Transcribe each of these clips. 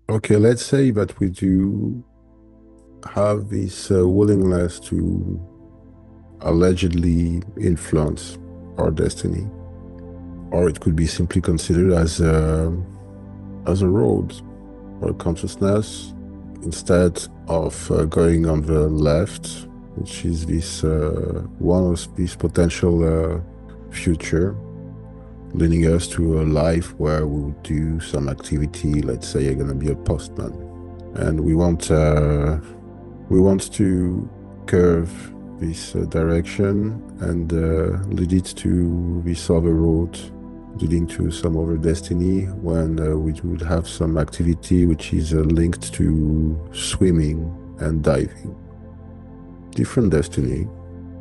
Okay, let's say that we do have this willingness to allegedly influence our destiny, or it could be simply considered as a road or consciousness instead of going on the left, which is this one of these potential future, leading us to a life where we would do some activity. Let's say you're going to be a postman, and we want to curve this direction and lead it to this other road, leading to some other destiny when we would have some activity which is linked to swimming and diving. Different destiny,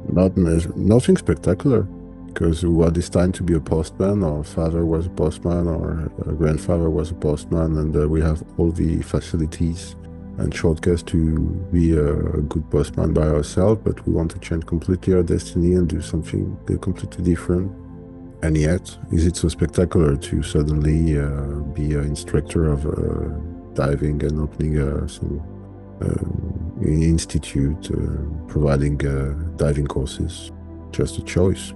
nothing spectacular, because we were destined to be a postman. Our father was a postman, our grandfather was a postman, and we have all the facilities and shortcuts to be a good postman by ourselves, but we want to change completely our destiny and do something completely different. And yet, is it so spectacular to suddenly be an instructor of diving and opening some institute providing diving courses? Just a choice.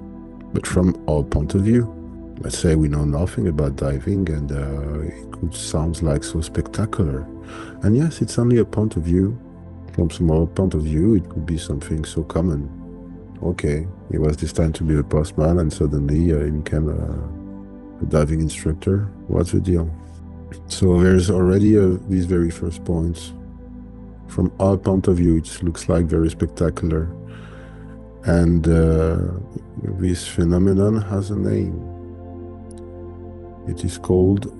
But from our point of view, let's say we know nothing about diving, and it could sound like so spectacular. And yes, it's only a point of view. From some other point of view, it could be something so common. Okay, he was destined to be a postman, and suddenly he became a diving instructor. What's the deal? So there's already these very first points. From our point of view, it looks like very spectacular. And this phenomenon has a name. It is called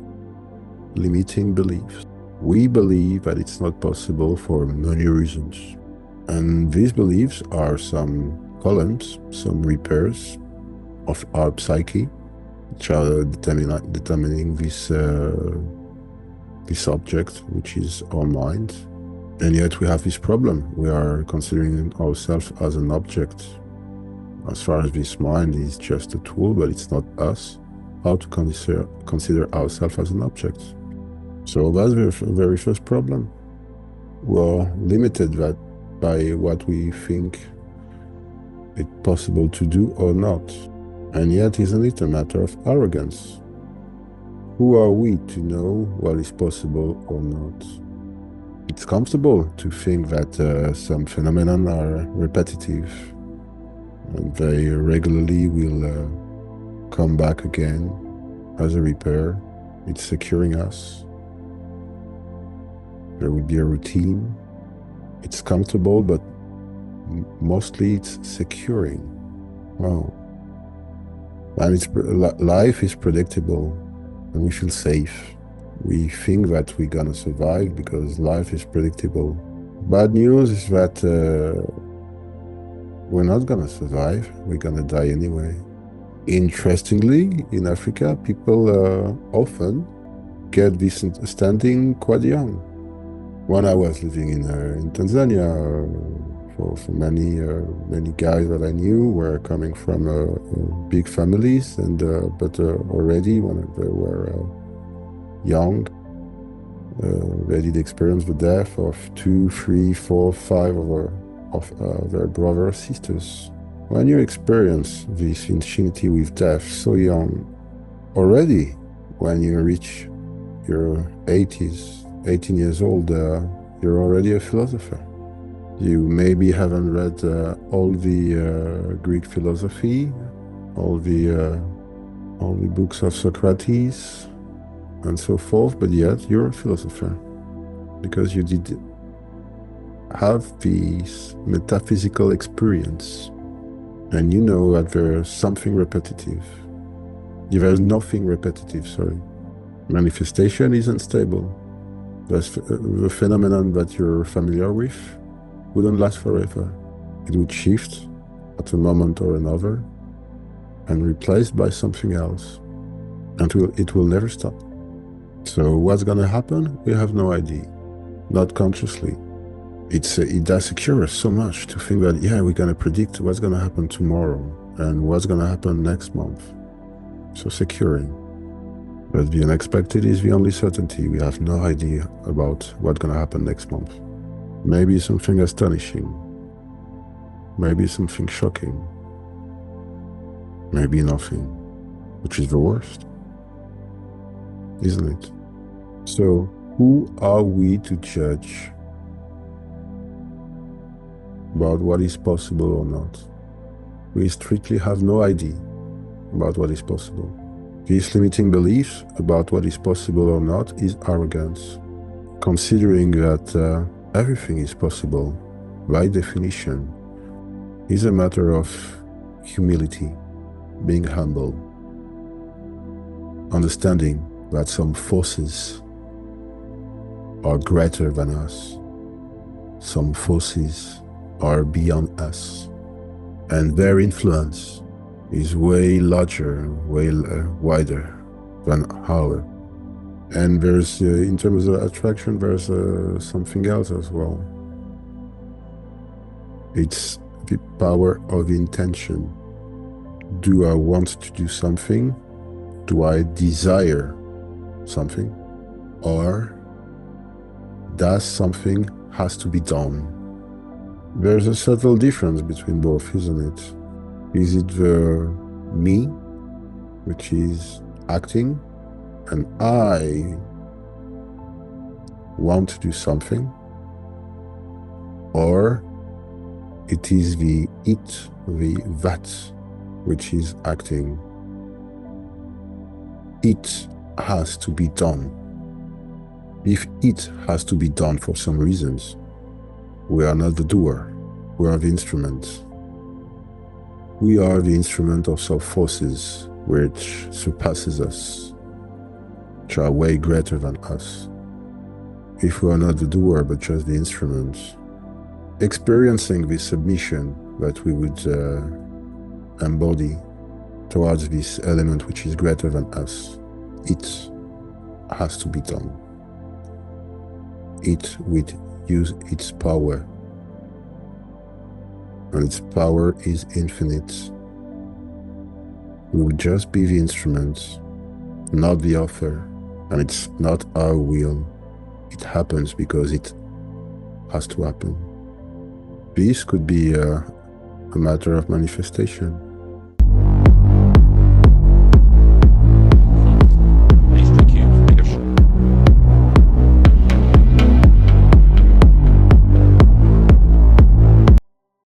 limiting beliefs. We believe that it's not possible for many reasons. And these beliefs are some columns, some repairs of our psyche, which are determining this object, which is our mind. And yet we have this problem. We are considering ourselves as an object. As far as this mind is just a tool, but it's not us. How to consider ourselves as an object? So that's the very first problem. We're limited by what we think it's possible to do or not. And yet, isn't it a matter of arrogance? Who are we to know what is possible or not? It's comfortable to think that some phenomena are repetitive, and they regularly will come back again as a repair. It's securing us. There will be a routine. It's comfortable, but mostly it's securing. Wow. And life is predictable, and we feel safe. We think that we're gonna survive because life is predictable. Bad news is that we're not gonna survive. We're gonna die anyway. Interestingly, in Africa, people often get this standing quite young. When I was living in Tanzania, for many guys that I knew were coming from big families, and but already when they were young, they did experience the death of 2, 3, 4, 5 of their brothers or sisters. When you experience this infinity with death so young, already when you reach your 80s, 18 years old, you're already a philosopher. You maybe haven't read all the Greek philosophy, all the books of Socrates, and so forth, but yet you're a philosopher because you did have this metaphysical experience, and you know that there's something repetitive. There's nothing repetitive, sorry. Manifestation is unstable. The phenomenon that you're familiar with wouldn't last forever. It would shift at a moment or another and replaced by something else, and it will never stop. So what's gonna happen? We have no idea, not consciously. It does secure us so much to think that, yeah, we're gonna predict what's gonna happen tomorrow and what's gonna happen next month. So securing. But the unexpected is the only certainty. We have no idea about what's going to happen next month. Maybe something astonishing. Maybe something shocking. Maybe nothing, which is the worst, isn't it? So, who are we to judge about what is possible or not? We strictly have no idea about what is possible. This limiting belief about what is possible or not is arrogance, considering that everything is possible, by definition, is a matter of humility, being humble, understanding that some forces are greater than us, some forces are beyond us, and their influence is way larger, way wider than ours. And there's, in terms of attraction, there's something else as well. It's the power of intention. Do I want to do something? Do I desire something? Or does something has to be done? There's a subtle difference between both, isn't it? Is it the me, which is acting, and I want to do something? Or it is the it, the that, which is acting. It has to be done. If it has to be done for some reasons, we are not the doer, we are the instrument. We are the instrument of some forces which surpasses us, which are way greater than us. If we are not the doer, but just the instrument, experiencing this submission that we would embody towards this element which is greater than us, it has to be done. It would use its power, and its power is infinite. We would just be the instrument, not the author, and it's not our will. It happens because it has to happen. This could be a matter of manifestation.